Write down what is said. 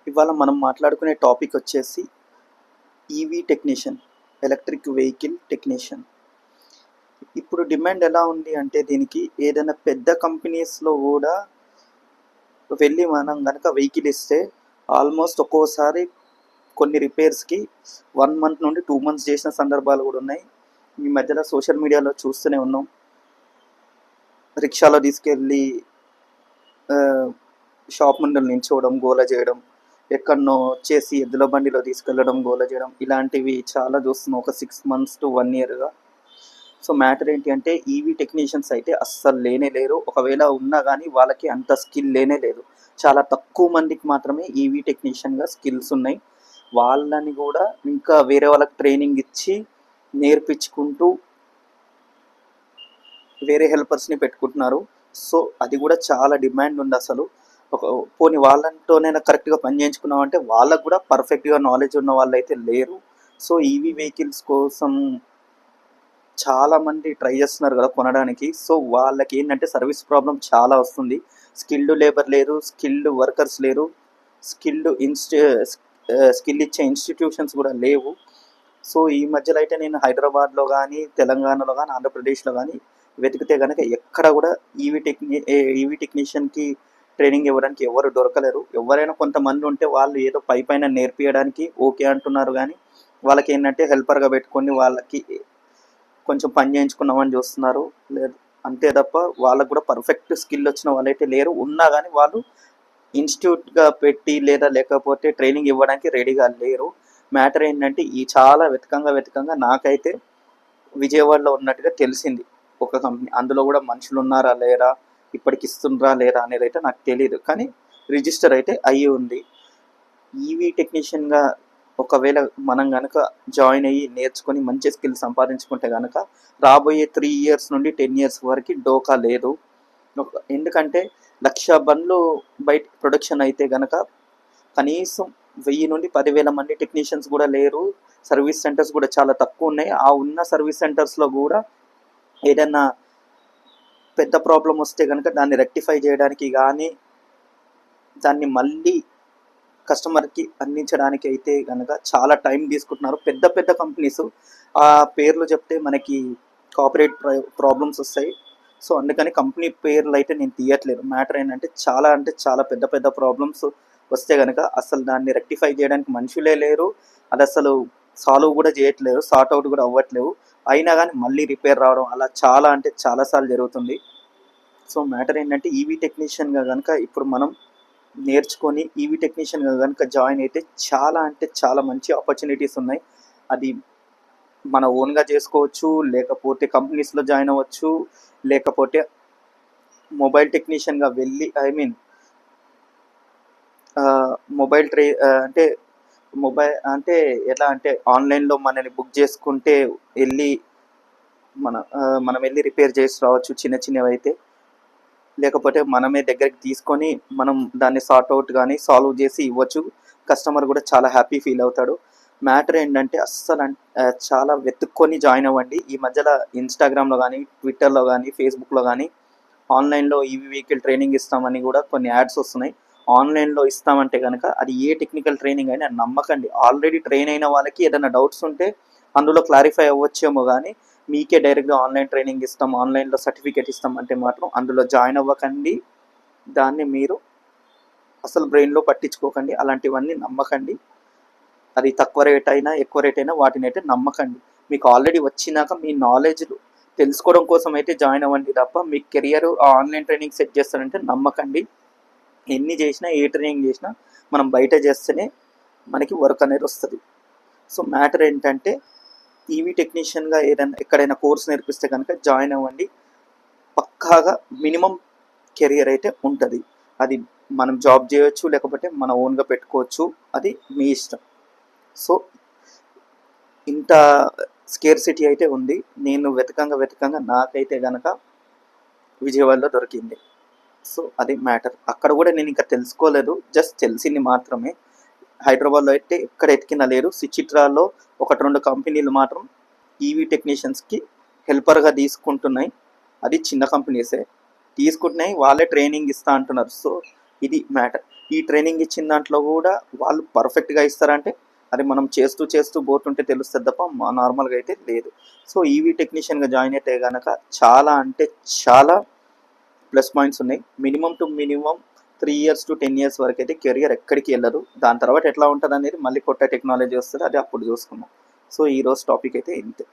ఇవాళ మనం మాట్లాడుకునే టాపిక్ వచ్చేసి EV technician, electric vehicle technician. ఇప్పుడు డిమాండ్ ఎలా ఉంది అంటే దీనికి ఏదైనా పెద్ద కంపెనీస్లో కూడా వెళ్ళి మనం కనుక వెహికల్ ఇస్తే ఆల్మోస్ట్ ఒక్కోసారి కొన్ని రిపేర్స్కి 1 మంత్ నుండి 2 మంత్స్ చేసిన సందర్భాలు కూడా ఉన్నాయి. ఈ మధ్యలో సోషల్ మీడియాలో చూస్తూనే ఉన్నాం. రిక్షాలో తీసుకెళ్ళి షాప్ ముందు నిల్చోవడం, గోల చేయడం, ఎక్కడనో వచ్చేసి ఎద్దుల బండిలో తీసుకెళ్ళడం, గోల చేయడం, ఇలాంటివి చాలా చూస్తున్నాం ఒక 6 మంత్స్ టు 1 ఇయర్గా. సో మ్యాటర్ ఏంటి అంటే ఈవీ టెక్నీషియన్స్ అయితే అస్సలు లేనే లేరు. ఒకవేళ ఉన్నా కానీ వాళ్ళకి అంత స్కిల్ లేనే లేదు. చాలా తక్కువ మందికి మాత్రమే ఈవీ టెక్నీషియన్గా స్కిల్స్ ఉన్నాయి. వాళ్ళని కూడా ఇంకా వేరే వాళ్ళకి ట్రైనింగ్ ఇచ్చి నేర్పించుకుంటూ వేరే హెల్పర్స్ని పెట్టుకుంటున్నారు. సో అది కూడా చాలా డిమాండ్ ఉంది అసలు. పోనీ వాళ్ళతోనైనా కరెక్ట్గా పని చేయించుకున్నామంటే వాళ్ళకు కూడా పర్ఫెక్ట్గా నాలెడ్జ్ ఉన్న వాళ్ళు అయితే లేరు. సో ఈవీ వెహికల్స్ కోసం చాలామంది ట్రై చేస్తున్నారు కదా కొనడానికి. సో వాళ్ళకి ఏంటంటే సర్వీస్ ప్రాబ్లం చాలా వస్తుంది. స్కిల్డ్ లేబర్ లేరు, స్కిల్డ్ వర్కర్స్ లేరు, స్కిల్ ఇచ్చే ఇన్స్టిట్యూషన్స్ కూడా లేవు. సో ఈ మధ్యలో అయితే నేను హైదరాబాద్లో కానీ, తెలంగాణలో కానీ, ఆంధ్రప్రదేశ్లో కానీ వెతికితే కనుక ఎక్కడ కూడా ఈవీ టెక్నీషియన్కి ట్రైనింగ్ ఇవ్వడానికి ఎవరు దొరకలేరు. ఎవరైనా కొంతమంది ఉంటే వాళ్ళు ఏదో పైన నేర్పించడానికి ఓకే అంటున్నారు, కానీ వాళ్ళకి ఏంటంటే హెల్పర్గా పెట్టుకొని వాళ్ళకి కొంచెం పని చేయించుకున్నామని చూస్తున్నారు. లేదు అంతే తప్ప వాళ్ళకు కూడా పర్ఫెక్ట్ స్కిల్ వచ్చిన వాళ్ళైతే లేరు. ఉన్నా కానీ వాళ్ళు ఇన్స్టిట్యూట్గా పెట్టి లేకపోతే ట్రైనింగ్ ఇవ్వడానికి రెడీగా లేరు. మ్యాటర్ ఏంటంటే ఈ చాలా వెతకంగా నాకైతే విజయవాడలో ఉన్నట్టుగా తెలిసింది ఒక కంపెనీ. అందులో కూడా మనుషులు ఉన్నారా లేరా, ఇప్పటికి ఇస్తుండ్రా లేరా అనేది అయితే నాకు తెలియదు, కానీ రిజిస్టర్ అయితే అయ్యి ఉంది. ఈవీ టెక్నీషియన్గా ఒకవేళ మనం కనుక జాయిన్ అయ్యి నేర్చుకొని మంచి స్కిల్ సంపాదించుకుంటే కనుక రాబోయే 3 ఇయర్స్ నుండి 10 ఇయర్స్ వరకు డోకా లేదు. ఎందుకంటే 1,00,000 బండ్లు బయట ప్రొడక్షన్ అయితే కనుక కనీసం 1000 నుండి 10,000 మంది టెక్నీషియన్స్ కూడా లేరు. సర్వీస్ సెంటర్స్ కూడా చాలా తక్కువ ఉన్నాయి. ఆ ఉన్న సర్వీస్ సెంటర్స్లో కూడా ఏదైనా పెద్ద ప్రాబ్లం వస్తే కనుక దాన్ని రెక్టిఫై చేయడానికి కానీ దాన్ని మళ్ళీ కస్టమర్కి అందించడానికి అయితే కనుక చాలా టైం తీసుకుంటున్నారు పెద్ద పెద్ద కంపెనీస్. ఆ పేర్లు చెప్తే మనకి కాపరేట్ ప్రాబ్లమ్స్ వస్తాయి. సో అందుకని కంపెనీ పేర్లు అయితే నేను తీయట్లేదు. మ్యాటర్ ఏంటంటే చాలా పెద్ద పెద్ద ప్రాబ్లమ్స్ వస్తే కనుక అసలు దాన్ని రెక్టిఫై చేయడానికి మనుషులే లేరు. అది అసలు సాల్వ్ కూడా చేయట్లేదు, సార్ట్ అవుట్ కూడా అవ్వట్లేవు. అయినా కానీ మళ్ళీ రిపేర్ రావడం అలా చాలాసార్లు జరుగుతుంది. సో మ్యాటర్ ఏంటంటే ఈవీ టెక్నీషియన్గా కనుక ఇప్పుడు మనం నేర్చుకొని ఈవీ టెక్నీషియన్గా కనుక జాయిన్ అయితే చాలా మంచి ఆపర్చునిటీస్ ఉన్నాయి. అది మన ఓన్గా చేసుకోవచ్చు, లేకపోతే కంపెనీస్లో జాయిన్ అవ్వచ్చు, లేకపోతే మొబైల్ టెక్నీషియన్గా వెళ్ళి అంటే ఎలా అంటే ఆన్లైన్లో మనని బుక్ చేసుకుంటే వెళ్ళి మనం వెళ్ళి రిపేర్ చేసి రావచ్చు చిన్నవి అయితే. లేకపోతే మనమే దగ్గరికి తీసుకొని మనం దాన్ని సార్ట్అవుట్ కానీ సాల్వ్ చేసి ఇవ్వచ్చు. కస్టమర్ కూడా చాలా హ్యాపీ ఫీల్ అవుతాడు. మ్యాటర్ ఏంటంటే చాలా వెతుక్కొని జాయిన్ అవ్వండి. ఈ మధ్యలో ఇన్స్టాగ్రామ్లో కానీ, ట్విట్టర్లో కానీ, ఫేస్బుక్లో కానీ ఆన్లైన్లో ఈవీ వెహికల్ ట్రైనింగ్ ఇస్తామని కూడా కొన్ని యాడ్స్ వస్తున్నాయి. ఆన్లైన్లో ఇస్తామంటే కనుక అది ఏ టెక్నికల్ ట్రైనింగ్ అయినా నమ్మకండి. ఆల్రెడీ ట్రైన్ అయిన వాళ్ళకి ఏదైనా డౌట్స్ ఉంటే అందులో క్లారిఫై అవ్వచ్చేమో, కానీ మీకే డైరెక్ట్గా ఆన్లైన్ ట్రైనింగ్ ఇస్తాం, ఆన్లైన్లో సర్టిఫికేట్ ఇస్తాం అంటే మాత్రం అందులో జాయిన్ అవ్వకండి. దాన్ని మీరు అసలు బ్రెయిన్లో పట్టించుకోకండి. అలాంటివన్నీ నమ్మకండి. అది తక్కువ రేట్ అయినా ఎక్కువ రేట్ అయినా వాటిని అయితే నమ్మకండి. మీకు ఆల్రెడీ వచ్చినాక మీ నాలెడ్జ్ తెలుసుకోవడం కోసం అయితే జాయిన్ అవ్వండి తప్ప మీ కెరియర్ ఆన్లైన్ ట్రైనింగ్ సెట్ చేస్తారంటే నమ్మకండి. ఎన్ని చేసినా ఏ ట్రైనింగ్ చేసినా మనం బయట చేస్తేనే మనకి వర్క్ అనేది వస్తుంది. సో మ్యాటర్ ఏంటంటే ఈవీ టెక్నీషియన్గా ఎక్కడైనా కోర్స్ నేర్పిస్తే కనుక జాయిన్ అవ్వండి. పక్కాగా మినిమం కెరియర్ అయితే ఉంటుంది. అది మనం జాబ్ చేయవచ్చు, లేకపోతే మన ఓన్గా పెట్టుకోవచ్చు, అది మీ ఇష్టం. సో ఇంత స్కేర్సిటీ అయితే ఉంది. నేను వెతకంగా నాకైతే కనుక విజయవాడలో దొరికింది. సో అది మ్యాటర్. అక్కడ కూడా నేను ఇంకా తెలుసుకోలేదు, జస్ట్ తెలిసింది మాత్రమే. హైదరాబాద్లో అయితే ఎక్కడ ఎతికినా లేరు. సిచిత్రాలో 1-2 కంపెనీలు మాత్రం ఈవీ టెక్నీషియన్స్కి హెల్పర్గా తీసుకుంటున్నాయి. అది చిన్న కంపెనీసే తీసుకుంటున్నాయి, వాళ్ళే ట్రైనింగ్ ఇస్తా అంటున్నారు. సో ఇది మ్యాటర్. ఈ ట్రైనింగ్ ఇచ్చిన దాంట్లో కూడా వాళ్ళు పర్ఫెక్ట్గా ఇస్తారంటే అది మనం చేస్తూ చేస్తూ పోతుంటే తెలుస్తుంది తప్ప నార్మల్గా అయితే లేదు. సో ఈవీ టెక్నీషియన్గా జాయిన్ అయితే కనుక చాలా అంటే చాలా ప్లస్ పాయింట్స్ ఉన్నాయి. Minimum to minimum 3 years to 10 years వరకు అయితే కెరియర్ ఎక్కడికి వెళ్ళరు. దాని తర్వాత ఎట్లా ఉంటుంది అనేది మళ్ళీ కొత్త టెక్నాలజీ వస్తుంది, అది అప్పుడు చూసుకుందాం. సో ఈరోజు టాపిక్ అయితే ఇంతే.